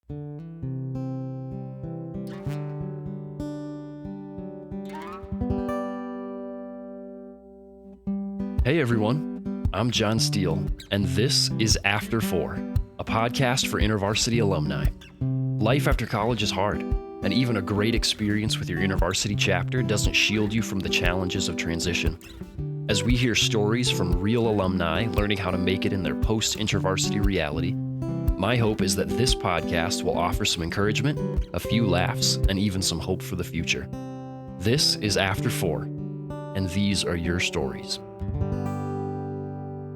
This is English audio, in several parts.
Hey everyone, I'm John Steele, and this is After 4, a podcast for InterVarsity alumni. Life after college is hard, and even a great experience with your InterVarsity chapter doesn't shield you from the challenges of transition. As we hear stories from real alumni learning how to make it in their post-InterVarsity reality, my hope is that this podcast will offer some encouragement, a few laughs, and even some hope for the future. This is After 4, and these are your stories.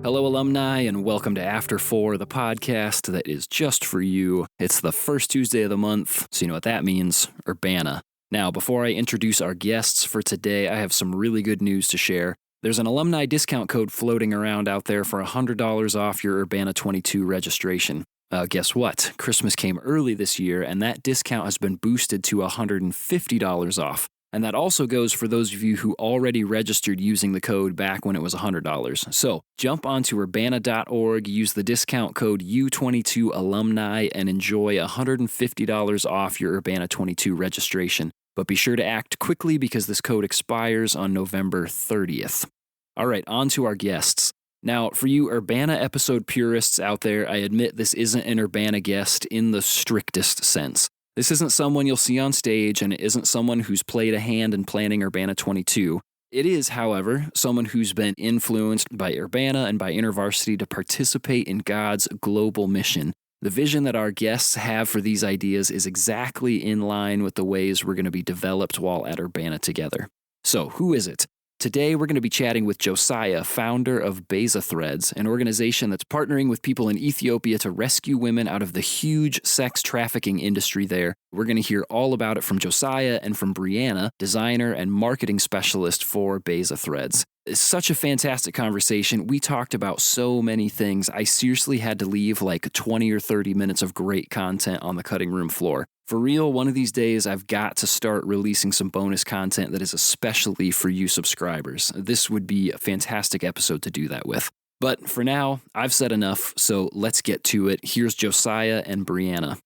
Hello, alumni, and welcome to After 4, the podcast that is just for you. It's the first Tuesday of the month, so you know what that means, Breanna. Now, before I introduce our guests for today, I have some really good news to share. There's an alumni discount code floating around out there for $100 off your Breanna 22 registration. Guess what? Christmas came early this year, and that discount has been boosted to $150 off. And that also goes for those of you who already registered using the code back when it was $100. So jump onto Breanna.org, use the discount code U22alumni, and enjoy $150 off your Breanna 22 registration. But be sure to act quickly because this code expires on November 30th. All right, on to our guests. Now, for you Breanna episode purists out there, I admit this isn't an Breanna guest in the strictest sense. This isn't someone you'll see on stage, and it isn't someone who's played a hand in planning Breanna 22. It is, however, someone who's been influenced by Breanna and by InterVarsity to participate in God's global mission. The vision that our guests have for these ideas is exactly in line with the ways we're going to be developed while at Breanna together. So, who is it? Today, we're going to be chatting with Josiah, founder of Beza Threads, an organization that's partnering with people in Ethiopia to rescue women out of the huge sex trafficking industry there. We're going to hear all about it from Josiah and from Breanna, designer and marketing specialist for Beza Threads. It's such a fantastic conversation. We talked about so many things. I seriously had to leave like 20 or 30 minutes of great content on the cutting room floor. For real, one of these days, I've got to start releasing some bonus content that is especially for you subscribers. This would be a fantastic episode to do that with. But for now, I've said enough, so let's get to it. Here's Josiah and Breanna.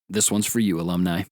This one's for you, alumni.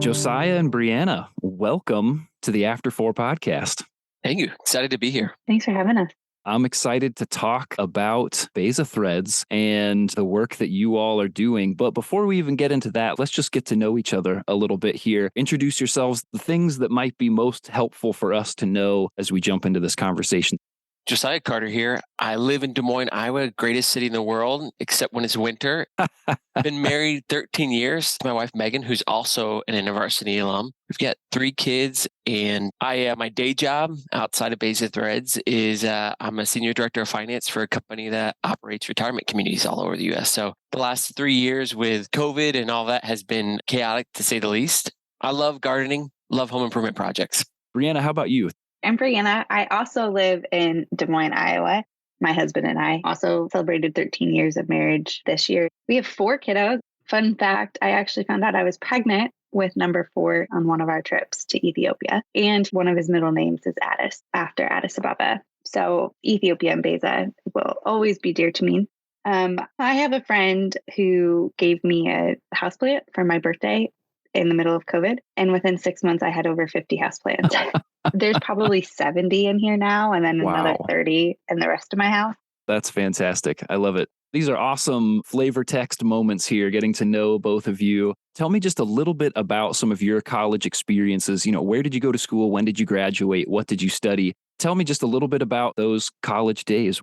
Josiah and Breanna, welcome to the After 4 podcast. Thank you. Excited to be here. Thanks for having us. I'm excited to talk about Beza Threads and the work that you all are doing. But before we even get into that, let's just get to know each other a little bit here. Introduce yourselves, the things that might be most helpful for us to know as we jump into this conversation. Josiah Carter here. I live in Des Moines, Iowa, greatest city in the world, except when it's winter. I've been married 13 years to my wife, Megan, who's also an InterVarsity alum. We've got 3 kids, and my day job outside of Beza Threads is I'm a senior director of finance for a company that operates retirement communities all over the U.S. So the last 3 years with COVID and all that has been chaotic, to say the least. I love gardening, love home improvement projects. Breanna, how about you? I'm Breanna. I also live in Des Moines, Iowa. My husband and I also celebrated 13 years of marriage this year. We have 4 kiddos. Fun fact, I actually found out I was pregnant with number 4 on one of our trips to Ethiopia. And one of his middle names is Addis, after Addis Ababa. So Ethiopia and Beza will always be dear to me. I have a friend who gave me a houseplant for my birthday in the middle of COVID. And within 6 months, I had over 50 houseplants. There's probably 70 in here now, and then another 30 in the rest of my house. That's fantastic. I love it. These are awesome flavor text moments here, getting to know both of you. Tell me just a little bit about some of your college experiences. You know, where did you go to school? When did you graduate? What did you study? Tell me just a little bit about those college days.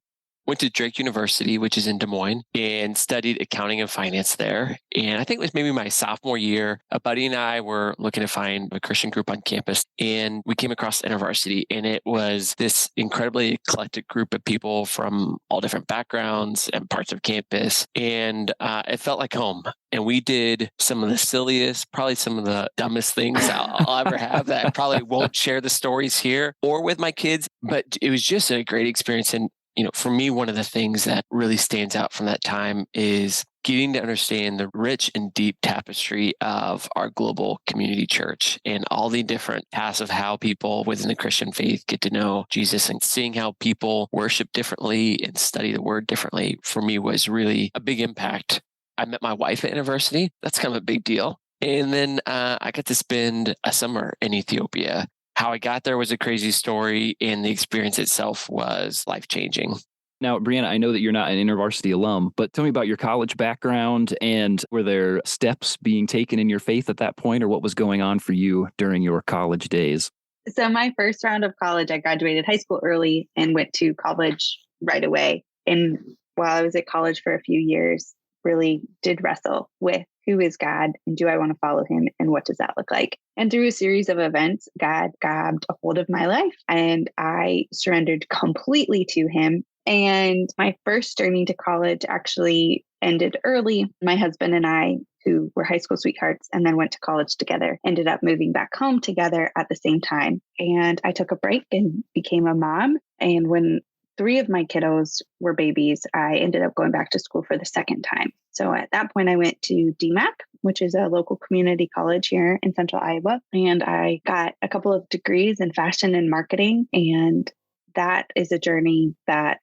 Went to Drake University, which is in Des Moines, and studied accounting and finance there. And I think it was maybe my sophomore year. A buddy and I were looking to find a Christian group on campus, and we came across InterVarsity, and it was this incredibly eclectic group of people from all different backgrounds and parts of campus. And it felt like home. And we did some of the silliest, probably some of the dumbest things I'll ever have that I probably won't share the stories here or with my kids. But it was just a great experience. And for me, one of the things that really stands out from that time is getting to understand the rich and deep tapestry of our global community church and all the different paths of how people within the Christian faith get to know Jesus, and seeing how people worship differently and study the word differently, for me was really a big impact. I met my wife at university. That's kind of a big deal. And then I got to spend a summer in Ethiopia. How I got there was a crazy story, and the experience itself was life-changing. Now, Breanna, I know that you're not an InterVarsity alum, but tell me about your college background, and were there steps being taken in your faith at that point, or what was going on for you during your college days? So my first round of college, I graduated high school early and went to college right away. And while I was at college for a few years, really did wrestle with who is God and do I want to follow him and what does that look like? And through a series of events, God grabbed a hold of my life and I surrendered completely to him. And my first journey to college actually ended early. My husband and I, who were high school sweethearts and then went to college together, ended up moving back home together at the same time. And I took a break and became a mom. And when 3 of my kiddos were babies, I ended up going back to school for the second time. So at that point, I went to DMAC, which is a local community college here in central Iowa. And I got a couple of degrees in fashion and marketing. And that is a journey that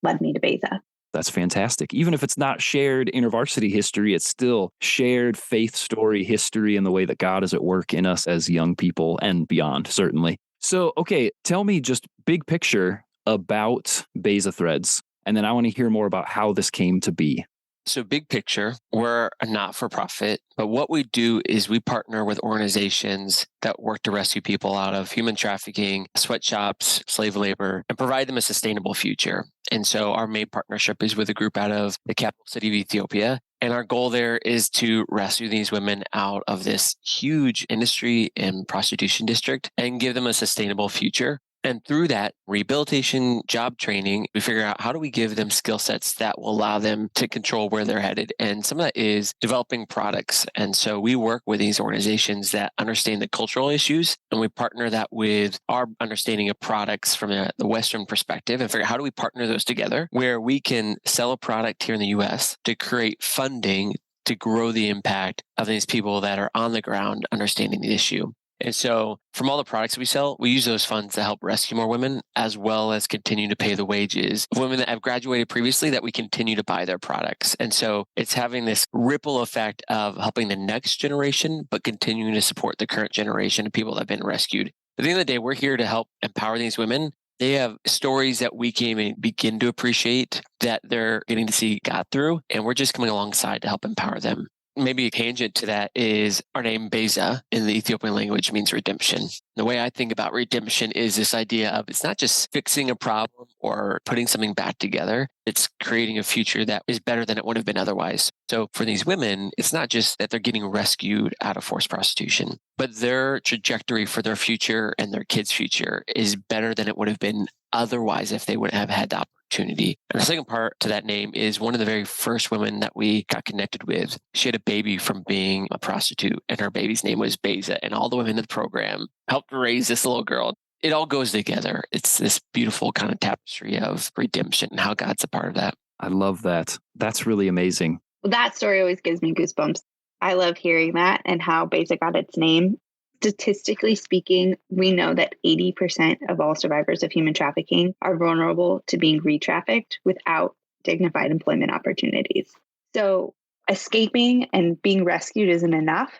led me to Beza. That's fantastic. Even if it's not shared InterVarsity history, it's still shared faith story history and the way that God is at work in us as young people and beyond, certainly. So, okay, tell me just big picture about Beza Threads, and then I want to hear more about how this came to be. So big picture, we're a not-for-profit, but what we do is we partner with organizations that work to rescue people out of human trafficking, sweatshops, slave labor, and provide them a sustainable future. And so our main partnership is with a group out of the capital city of Ethiopia. And our goal there is to rescue these women out of this huge industry and prostitution district and give them a sustainable future. And through that rehabilitation, job training, we figure out how do we give them skill sets that will allow them to control where they're headed. And some of that is developing products. And so we work with these organizations that understand the cultural issues, and we partner that with our understanding of products from the Western perspective and figure out how do we partner those together where we can sell a product here in the US to create funding to grow the impact of these people that are on the ground understanding the issue. And so from all the products we sell, we use those funds to help rescue more women, as well as continue to pay the wages of women that have graduated previously that we continue to buy their products. And so it's having this ripple effect of helping the next generation, but continuing to support the current generation of people that have been rescued. At the end of the day, we're here to help empower these women. They have stories that we can even begin to appreciate that they're getting to see God through, and we're just coming alongside to help empower them. Maybe a tangent to that is our name Beza in the Ethiopian language means redemption. The way I think about redemption is this idea of it's not just fixing a problem or putting something back together. It's creating a future that is better than it would have been otherwise. So for these women, it's not just that they're getting rescued out of forced prostitution, but their trajectory for their future and their kids' future is better than it would have been otherwise if they would have had the opportunity. And the second part to that name is one of the very first women that we got connected with. She had a baby from being a prostitute, and her baby's name was Beza. And all the women in the program helped raise this little girl. It all goes together. It's this beautiful kind of tapestry of redemption and how God's a part of that. I love that. That's really amazing. That story always gives me goosebumps. I love hearing that and how Beza got its name. Statistically speaking, we know that 80% of all survivors of human trafficking are vulnerable to being re-trafficked without dignified employment opportunities. So escaping and being rescued isn't enough.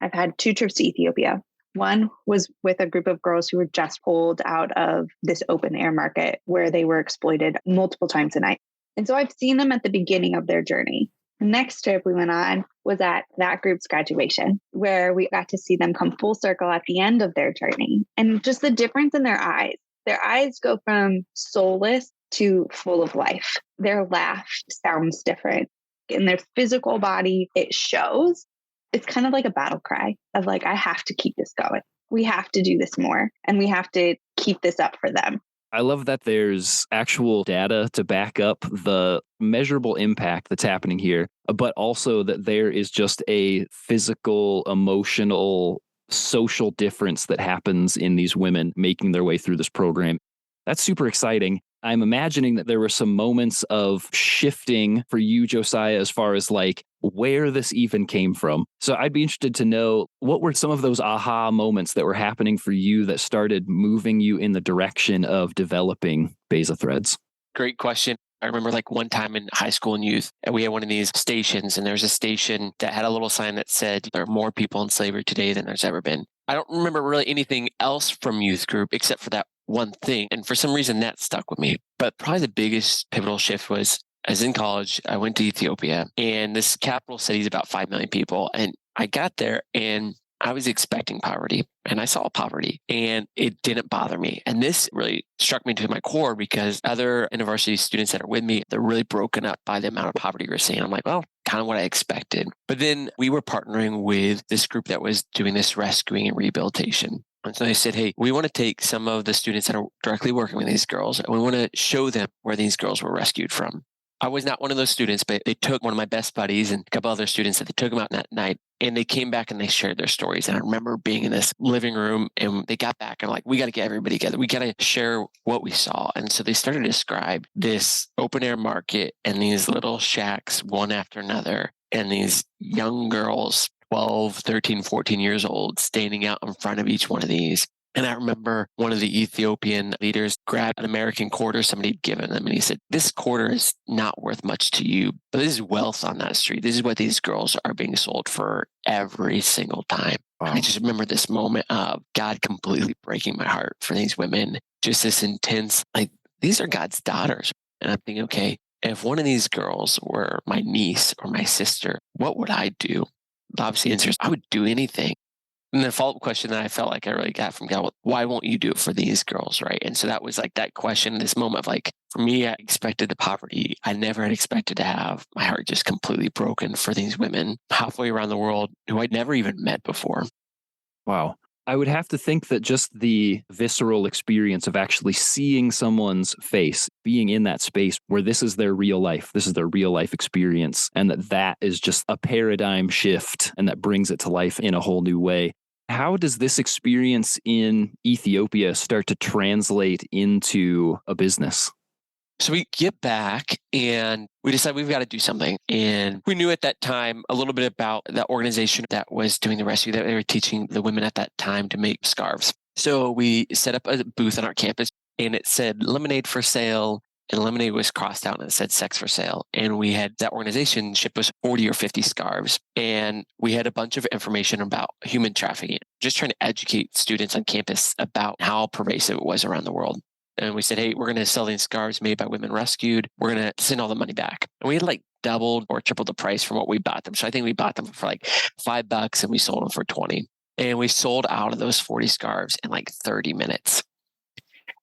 I've had 2 trips to Ethiopia. One was with a group of girls who were just pulled out of this open air market where they were exploited multiple times a night. And so I've seen them at the beginning of their journey. The next trip we went on was at that group's graduation, where we got to see them come full circle at the end of their journey. And just the difference in their eyes. Their eyes go from soulless to full of life. Their laugh sounds different. In their physical body, it shows. It's kind of like a battle cry of like, I have to keep this going. We have to do this more, and we have to keep this up for them. I love that there's actual data to back up the measurable impact that's happening here, but also that there is just a physical, emotional, social difference that happens in these women making their way through this program. That's super exciting. I'm imagining that there were some moments of shifting for you, Josiah, as far as like where this even came from. So I'd be interested to know what were some of those aha moments that were happening for you that started moving you in the direction of developing Beza Threads? Great question. I remember like one time in high school and youth, and we had one of these stations, and there was a station that had a little sign that said, there are more people in slavery today than there's ever been. I don't remember really anything else from youth group except for that one thing. And for some reason that stuck with me. But probably the biggest pivotal shift was as in college, I went to Ethiopia, and this capital city is about 5 million people. And I got there and I was expecting poverty, and I saw poverty, and it didn't bother me. And this really struck me to my core because other university students that are with me, they're really broken up by the amount of poverty we're seeing. I'm like, well, kind of what I expected. But then we were partnering with this group that was doing this rescuing and rehabilitation. And so they said, hey, we want to take some of the students that are directly working with these girls, and we want to show them where these girls were rescued from. I was not one of those students, but they took one of my best buddies and a couple other students that they took them out that night, and they came back and they shared their stories. And I remember being in this living room, and they got back and like, we got to get everybody together. We got to share what we saw. And so they started to describe this open air market and these little shacks, one after another, and these young girls, 12, 13, 14 years old, standing out in front of each one of these. And I remember one of the Ethiopian leaders grabbed an American quarter somebody had given them, and he said, this quarter is not worth much to you, but this is wealth on that street. This is what these girls are being sold for every single time. Wow. I just remember this moment of God completely breaking my heart for these women, just this intense, like, these are God's daughters. And I'm thinking, okay, if one of these girls were my niece or my sister, what would I do? Obviously, the answer is I would do anything. And the follow-up question that I felt like I really got from God, why won't you do it for these girls, right? And so that was like that question, this moment of like, for me, I expected the poverty. I never had expected to have my heart just completely broken for these women halfway around the world who I'd never even met before. Wow. I would have to think that just the visceral experience of actually seeing someone's face, being in that space where this is their real life, this is their real life experience, and that is just a paradigm shift, and that brings it to life in a whole new way. How does this experience in Ethiopia start to translate into a business? So we get back and we decide we've got to do something. And we knew at that time a little bit about the organization that was doing the rescue, that they were teaching the women at that time to make scarves. So we set up a booth on our campus, and it said lemonade for sale, and lemonade was crossed out and it said sex for sale. And we had that organization ship us 40 or 50 scarves. And we had a bunch of information about human trafficking, just trying to educate students on campus about how pervasive it was around the world. And we said, hey, we're going to sell these scarves made by women rescued. We're going to send all the money back. And we had like doubled or tripled the price from what we bought them. So I think we bought them for like $5 and we sold them for 20. And we sold out of those 40 scarves in like 30 minutes.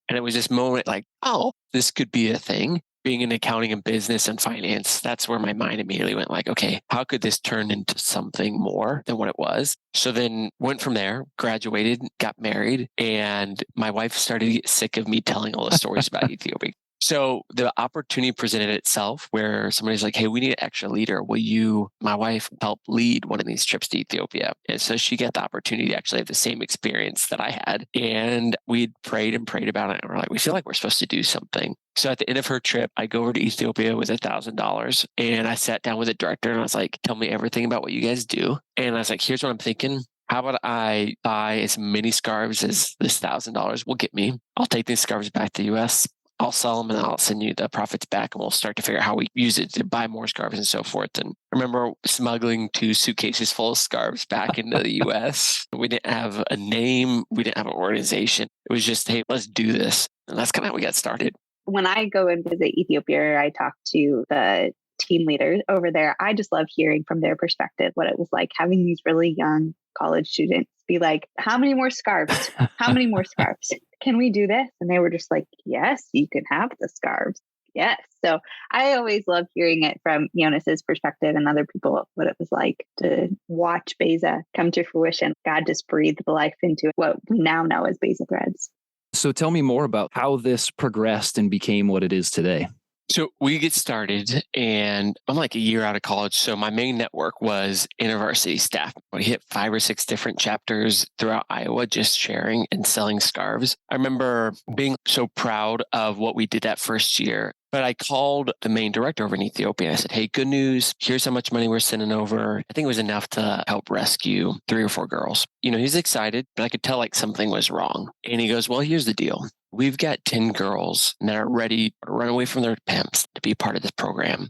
And it was this moment like, oh, this could be a thing. Being in accounting and business and finance, that's where my mind immediately went like, okay, how could this turn into something more than what it was? So then went from there, graduated, got married, and my wife started to get sick of me telling all the stories about Ethiopia. So the opportunity presented itself where somebody's like, hey, we need an extra leader. Will you, my wife, help lead one of these trips to Ethiopia? And so she got the opportunity to actually have the same experience that I had. And we prayed and prayed about it. And we're like, we feel like we're supposed to do something. So at the end of her trip, I go over to Ethiopia with $1,000, and I sat down with the director and I was like, tell me everything about what you guys do. And I was like, here's what I'm thinking. How about I buy as many scarves as this $1,000 will get me? I'll take these scarves back to the US. I'll sell them and I'll send you the profits back, and we'll start to figure out how we use it to buy more scarves and so forth. And I remember smuggling 2 suitcases full of scarves back into the US. We didn't have a name. We didn't have an organization. It was just, hey, let's do this. And that's kind of how we got started. When I go and visit Ethiopia, or I talk to the team leaders over there, I just love hearing from their perspective what it was like having these really young college students be like, how many more scarves? How many more scarves? Can we do this? And they were just like, yes, you can have the scarves. Yes. So I always love hearing it from Jonas's perspective and other people, what it was like to watch Beza come to fruition. God just breathed the life into what we now know as Beza Threads. So tell me more about how this progressed and became what it is today. So we get started, and I'm like a year out of college. So my main network was university staff. We hit 5 or 6 different chapters throughout Iowa, just sharing and selling scarves. I remember being so proud of what we did that first year. But I called the main director over in Ethiopia. I said, hey, good news. Here's how much money we're sending over. I think it was enough to help rescue 3 or 4 girls. You know, he's excited, but I could tell like something was wrong. And he goes, well, here's the deal. We've got 10 girls that are ready to run away from their pimps to be part of this program.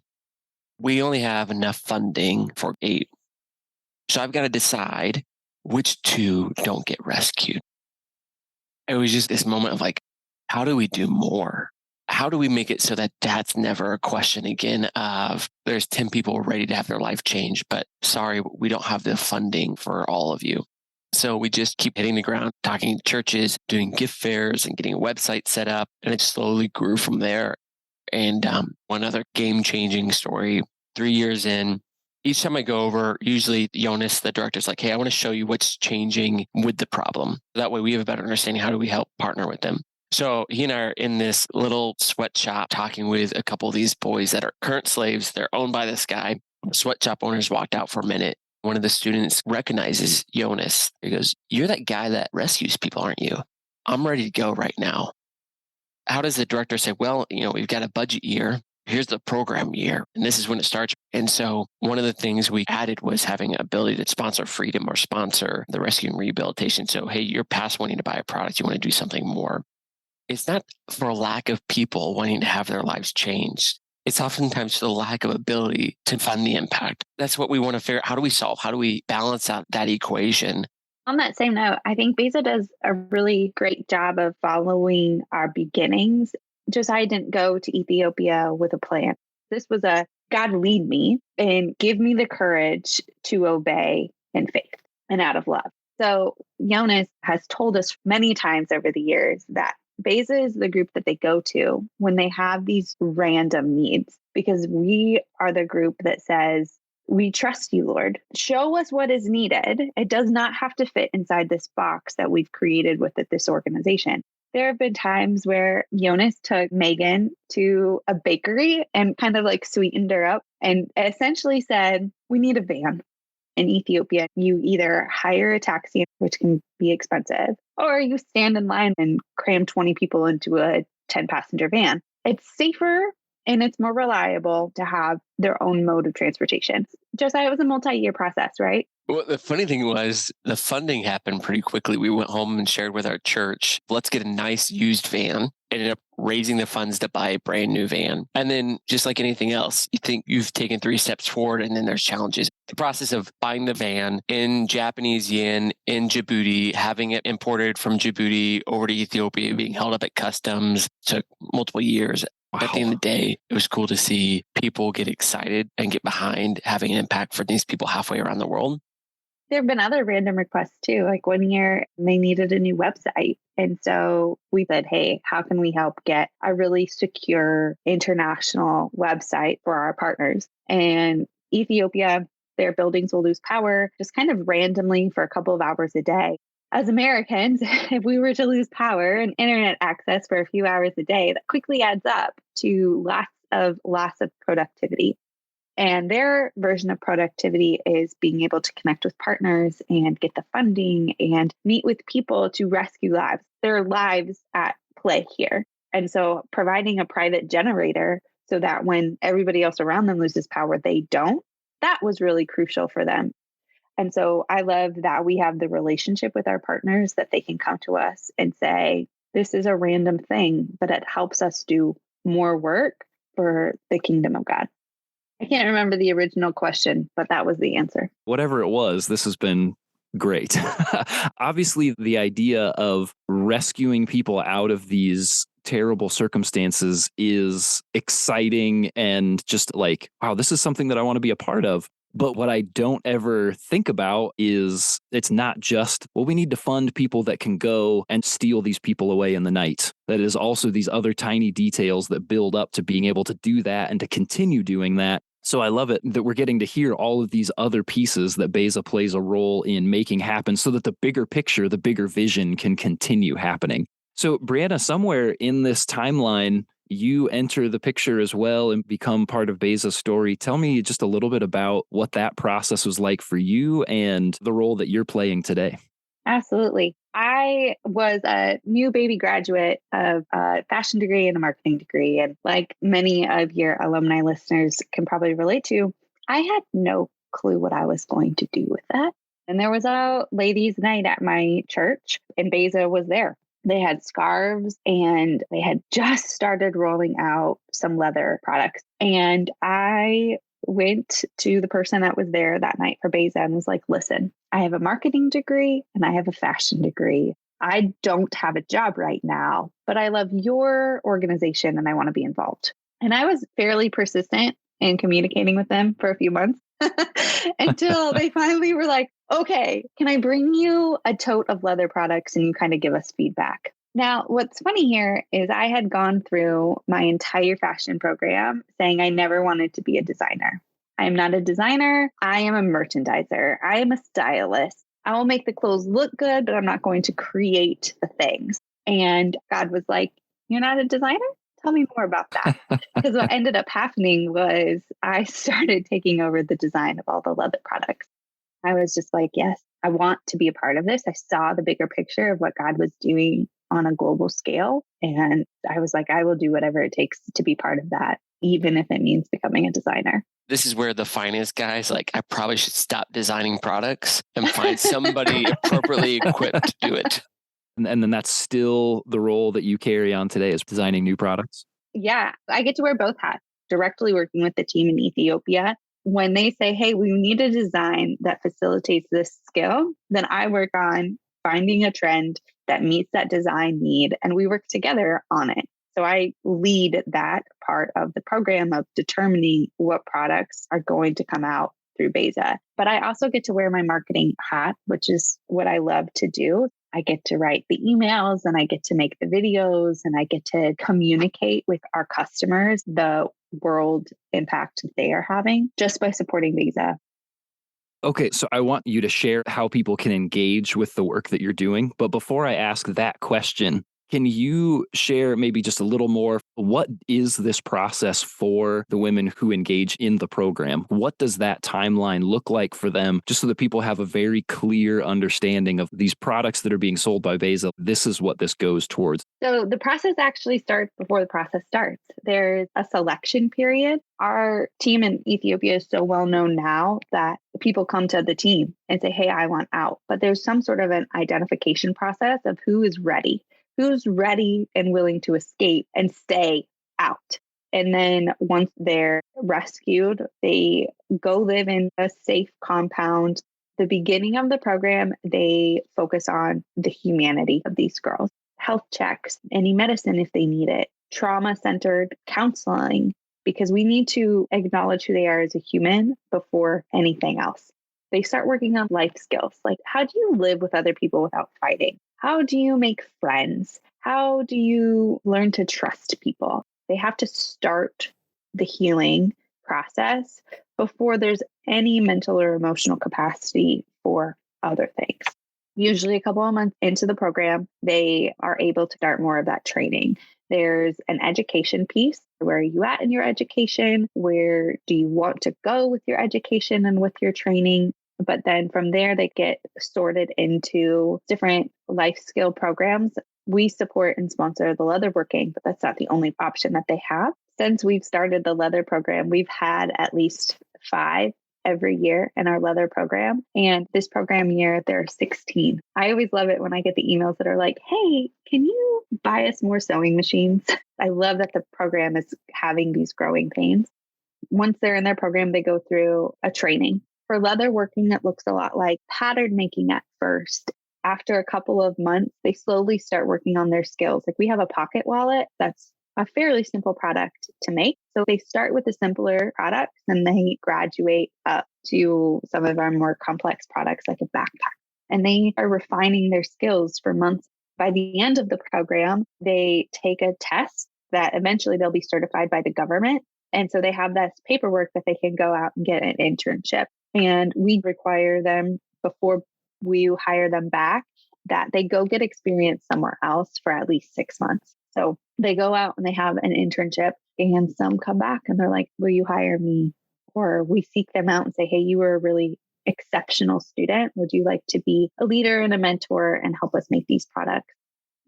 We only have enough funding for 8. So I've got to decide which 2 don't get rescued. It was just this moment of like, how do we do more? How do we make it so that that's never a question again of there's 10 people ready to have their life changed, but sorry, we don't have the funding for all of you. So we just keep hitting the ground, talking to churches, doing gift fairs and getting a website set up. And it slowly grew from there. And one other game-changing story, 3 years in, each time I go over, usually Jonas, the director's like, hey, I want to show you what's changing with the problem. That way we have a better understanding. How do we help partner with them? So he and I are in this little sweatshop talking with a couple of these boys that are current slaves. They're owned by this guy. The sweatshop owners walked out for a minute. One of the students recognizes Jonas. He goes, you're that guy that rescues people, aren't you? I'm ready to go right now. How does the director say, well, we've got a budget year. Here's the program year. And this is when it starts. And so one of the things we added was having an ability to sponsor freedom or sponsor the rescue and rehabilitation. So, hey, you're past wanting to buy a product. You want to do something more. It's not for a lack of people wanting to have their lives changed. It's oftentimes the lack of ability to fund the impact. That's what we want to figure out. How do we solve? How do we balance out that equation? On that same note, I think Beza does a really great job of following our beginnings. Josiah didn't go to Ethiopia with a plan. This was a God lead me and give me the courage to obey in faith and out of love. So Jonas has told us many times over the years that Beza is the group that they go to when they have these random needs, because we are the group that says, we trust you, Lord. Show us what is needed. It does not have to fit inside this box that we've created with this organization. There have been times where Jonas took Megan to a bakery and kind of like sweetened her up and essentially said, we need a van. In Ethiopia, you either hire a taxi, which can be expensive, or you stand in line and cram 20 people into a 10-passenger van. It's safer and it's more reliable to have their own mode of transportation. Josiah, it was a multi-year process, right? Well, the funny thing was the funding happened pretty quickly. We went home and shared with our church, let's get a nice used van. Ended up raising the funds to buy a brand new van. And then just like anything else, you think you've taken 3 steps forward and then there's challenges. The process of buying the van in Japanese yen in Djibouti, having it imported from Djibouti over to Ethiopia, being held up at customs took multiple years. Wow. At the end of the day, it was cool to see people get excited and get behind having an impact for these people halfway around the world. There have been other random requests too. Like one year they needed a new website. And so we said, hey, how can we help get a really secure international website for our partners? And Ethiopia, their buildings will lose power just kind of randomly for a couple of hours a day. As Americans, if we were to lose power and internet access for a few hours a day, that quickly adds up to lots of productivity. And their version of productivity is being able to connect with partners and get the funding and meet with people to rescue lives. There are lives at play here. And so providing a private generator so that when everybody else around them loses power, they don't, that was really crucial for them. And so I love that we have the relationship with our partners that they can come to us and say, this is a random thing, but it helps us do more work for the kingdom of God. I can't remember the original question, but that was the answer. Whatever it was, this has been great. Obviously, the idea of rescuing people out of these terrible circumstances is exciting and just like, wow, this is something that I want to be a part of. But what I don't ever think about is it's not just, well, we need to fund people that can go and steal these people away in the night. That is also these other tiny details that build up to being able to do that and to continue doing that. So I love it that we're getting to hear all of these other pieces that Beza plays a role in making happen so that the bigger picture, the bigger vision can continue happening. So Breanna, somewhere in this timeline, you enter the picture as well and become part of Beza's story. Tell me just a little bit about what that process was like for you and the role that you're playing today. Absolutely. I was a new baby graduate of a fashion degree and a marketing degree. And like many of your alumni listeners can probably relate to, I had no clue what I was going to do with that. And there was a ladies' night at my church and Beza was there. They had scarves and they had just started rolling out some leather products. And I went to the person that was there that night for Beza and was like, listen, I have a marketing degree and I have a fashion degree. I don't have a job right now, but I love your organization and I want to be involved. And I was fairly persistent in communicating with them for a few months until they finally were like, okay, can I bring you a tote of leather products and you kind of give us feedback? Now, what's funny here is I had gone through my entire fashion program saying I never wanted to be a designer. I am not a designer. I am a merchandiser. I am a stylist. I will make the clothes look good, but I'm not going to create the things. And God was like, you're not a designer? Tell me more about that. Because what ended up happening was I started taking over the design of all the leather products. I was just like, yes, I want to be a part of this. I saw the bigger picture of what God was doing on a global scale. And I was like, I will do whatever it takes to be part of that, even if it means becoming a designer. This is where the finance guys like, I probably should stop designing products and find somebody appropriately equipped to do it. And then that's still the role that you carry on today, is designing new products? Yeah, I get to wear both hats, directly working with the team in Ethiopia. When they say, hey, we need a design that facilitates this skill, then I work on finding a trend that meets that design need, and we work together on it. So I lead that part of the program of determining what products are going to come out through Beza. But I also get to wear my marketing hat, which is what I love to do. I get to write the emails and I get to make the videos and I get to communicate with our customers the world impact they are having just by supporting Beza. Okay, so I want you to share how people can engage with the work that you're doing. But before I ask that question, can you share maybe just a little more? What is this process for the women who engage in the program? What does that timeline look like for them? Just so that people have a very clear understanding of these products that are being sold by Beza. This is what this goes towards. So the process actually starts before the process starts. There's a selection period. Our team in Ethiopia is so well known now that people come to the team and say, hey, I want out. But there's some sort of an identification process of who is ready. Who's ready and willing to escape and stay out. And then once they're rescued, they go live in a safe compound. The beginning of the program, they focus on the humanity of these girls, health checks, any medicine if they need it, trauma-centered counseling, because we need to acknowledge who they are as a human before anything else. They start working on life skills, like how do you live with other people without fighting? How do you make friends? How do you learn to trust people? They have to start the healing process before there's any mental or emotional capacity for other things. Usually a couple of months into the program, they are able to start more of that training. There's an education piece. Where are you at in your education? Where do you want to go with your education and with your training? But then from there, they get sorted into different life skill programs. We support and sponsor the leatherworking, but that's not the only option that they have. Since we've started the leather program, we've had at least 5 every year in our leather program. And this program year, there are 16. I always love it when I get the emails that are like, hey, can you buy us more sewing machines? I love that the program is having these growing pains. Once they're in their program, they go through a training. For leather working, it looks a lot like pattern making at first. After a couple of months, they slowly start working on their skills. Like we have a pocket wallet that's a fairly simple product to make. So they start with the simpler products and they graduate up to some of our more complex products like a backpack. And they are refining their skills for months. By the end of the program, they take a test that eventually they'll be certified by the government. And so they have this paperwork that they can go out and get an internship. And we require them before we hire them back that they go get experience somewhere else for at least 6 months. So they go out and they have an internship and some come back and they're like, will you hire me? Or we seek them out and say, hey, you were a really exceptional student. Would you like to be a leader and a mentor and help us make these products?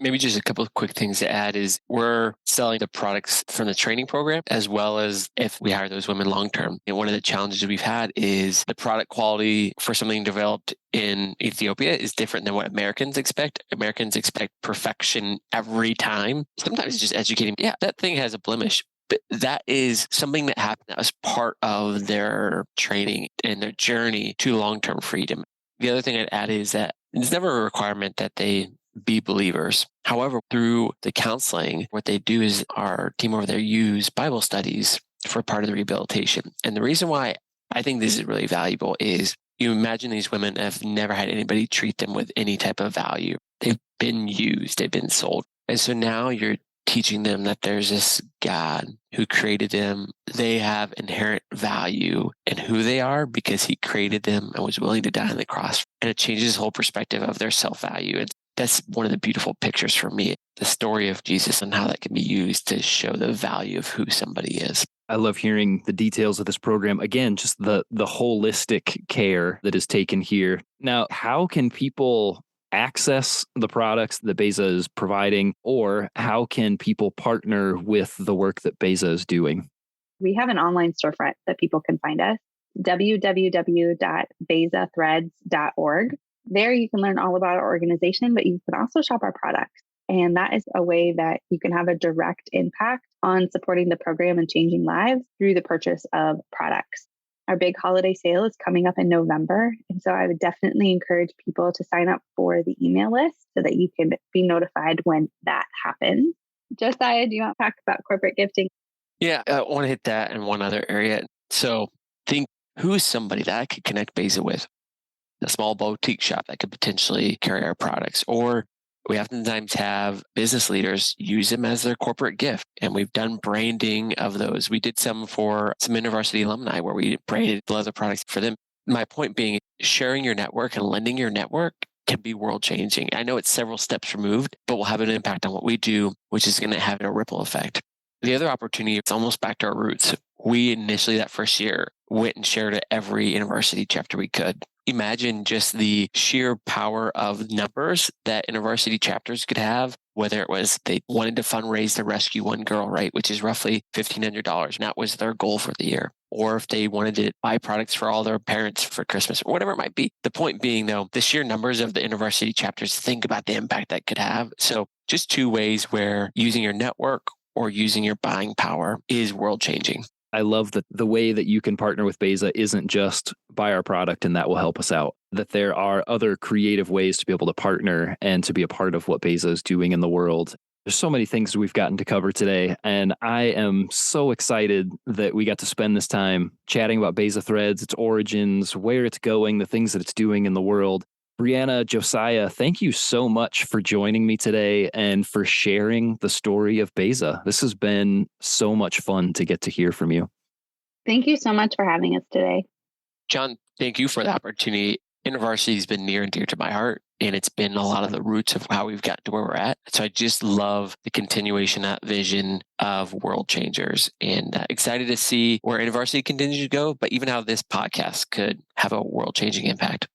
Maybe just a couple of quick things to add is we're selling the products from the training program as well as if we hire those women long term. And one of the challenges we've had is the product quality for something developed in Ethiopia is different than what Americans expect. Americans expect perfection every time. Sometimes it's just educating. Yeah, that thing has a blemish. But that is something that happened as part of their training and their journey to long-term freedom. The other thing I'd add is that it's never a requirement that they be believers. However, through the counseling, what they do is our team over there use Bible studies for part of the rehabilitation. And the reason why I think this is really valuable is you imagine these women have never had anybody treat them with any type of value. They've been used, they've been sold. And so now you're teaching them that there's this God who created them. They have inherent value in who they are because he created them and was willing to die on the cross. And it changes the whole perspective of their self-value. And that's one of the beautiful pictures for me, the story of Jesus and how that can be used to show the value of who somebody is. I love hearing the details of this program. Again, just the holistic care that is taken here. Now, how can people access the products that Beza is providing, or how can people partner with the work that Beza is doing? We have an online storefront that people can find us, www.bezathreads.org. There you can learn all about our organization, but you can also shop our products. And that is a way that you can have a direct impact on supporting the program and changing lives through the purchase of products. Our big holiday sale is coming up in November. And so I would definitely encourage people to sign up for the email list so that you can be notified when that happens. Josiah, do you want to talk about corporate gifting? Yeah, I want to hit that in one other area. So think, who is somebody that I could connect Beza with? A small boutique shop that could potentially carry our products. Or we oftentimes have business leaders use them as their corporate gift. And we've done branding of those. We did some for some university alumni where we branded leather products for them. My point being, sharing your network and lending your network can be world changing. I know it's several steps removed, but will have an impact on what we do, which is going to have a ripple effect. The other opportunity, it's almost back to our roots. We initially that first year went and shared at every university chapter we could. Imagine just the sheer power of numbers that university chapters could have, whether it was they wanted to fundraise to rescue one girl, right, which is roughly $1,500. And that was their goal for the year. Or if they wanted to buy products for all their parents for Christmas or whatever it might be. The point being, though, the sheer numbers of the university chapters, think about the impact that could have. So just two ways where using your network or using your buying power is world changing. I love that the way that you can partner with Beza isn't just buy our product and that will help us out, that there are other creative ways to be able to partner and to be a part of what Beza is doing in the world. There's so many things we've gotten to cover today, and I am so excited that we got to spend this time chatting about Beza Threads, its origins, where it's going, the things that it's doing in the world. Breanna, Josiah, thank you so much for joining me today and for sharing the story of Beza. This has been so much fun to get to hear from you. Thank you so much for having us today. John, thank you for the opportunity. InterVarsity has been near and dear to my heart, and it's been a lot of the roots of how we've gotten to where we're at. So I just love the continuation of that vision of world changers, and excited to see where InterVarsity continues to go, but even how this podcast could have a world-changing impact.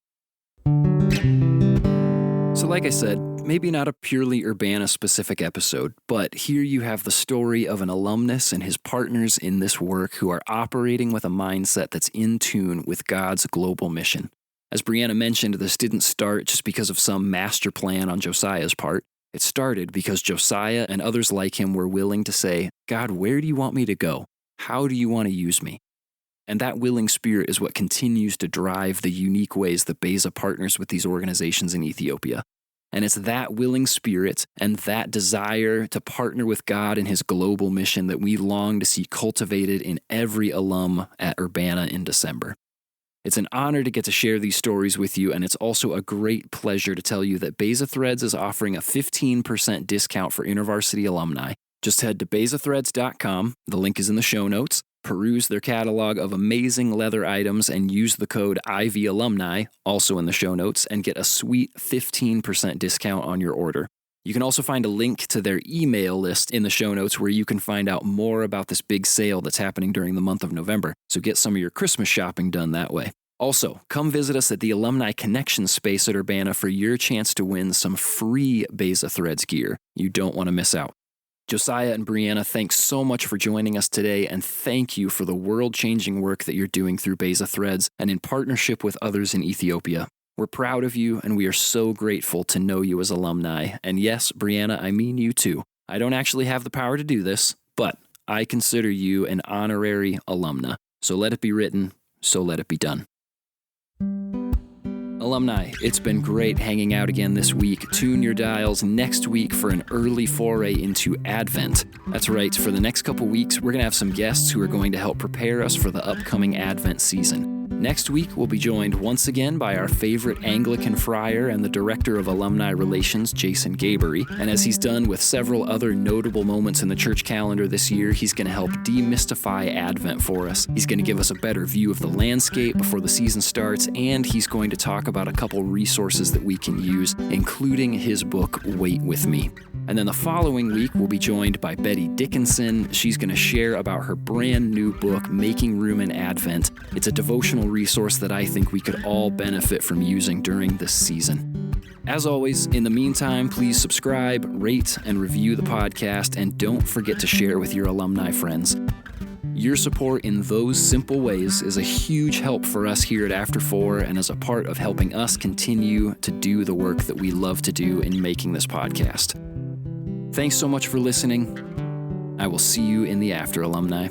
So like I said, maybe not a purely Urbana-specific episode, but here you have the story of an alumnus and his partners in this work who are operating with a mindset that's in tune with God's global mission. As Breanna mentioned, this didn't start just because of some master plan on Josiah's part. It started because Josiah and others like him were willing to say, God, where do you want me to go? How do you want to use me? And that willing spirit is what continues to drive the unique ways that Beza partners with these organizations in Ethiopia. And it's that willing spirit and that desire to partner with God in his global mission that we long to see cultivated in every alum at Urbana in December. It's an honor to get to share these stories with you, and it's also a great pleasure to tell you that Beza Threads is offering a 15% discount for InterVarsity alumni. Just head to bezathreads.com, the link is in the show notes, peruse their catalog of amazing leather items, and use the code IVAlumni, also in the show notes, and get a sweet 15% discount on your order. You can also find a link to their email list in the show notes where you can find out more about this big sale that's happening during the month of November. So get some of your Christmas shopping done that way. Also, come visit us at the Alumni Connection space at Urbana for your chance to win some free Beza Threads gear. You don't want to miss out. Josiah and Breanna, thanks so much for joining us today, and thank you for the world-changing work that you're doing through Beza Threads and in partnership with others in Ethiopia. We're proud of you, and we are so grateful to know you as alumni. And yes, Breanna, I mean you too. I don't actually have the power to do this, but I consider you an honorary alumna. So let it be written, so let it be done. Alumni, it's been great hanging out again this week. Tune your dials next week for an early foray into Advent. That's right, for the next couple weeks, we're going to have some guests who are going to help prepare us for the upcoming Advent season. Next week, we'll be joined once again by our favorite Anglican friar and the Director of Alumni Relations, Jason Gabery. And as he's done with several other notable moments in the church calendar this year, he's going to help demystify Advent for us. He's going to give us a better view of the landscape before the season starts, and he's going to talk about a couple resources that we can use, including his book, Wait With Me. And then the following week, we'll be joined by Betty Dickinson. She's going to share about her brand new book, Making Room in Advent. It's a devotional resource that I think we could all benefit from using during this season. As always, in the meantime, please subscribe, rate, and review the podcast, and don't forget to share with your alumni friends. Your support in those simple ways is a huge help for us here at After 4 and is a part of helping us continue to do the work that we love to do in making this podcast. Thanks so much for listening. I will see you in the after, alumni.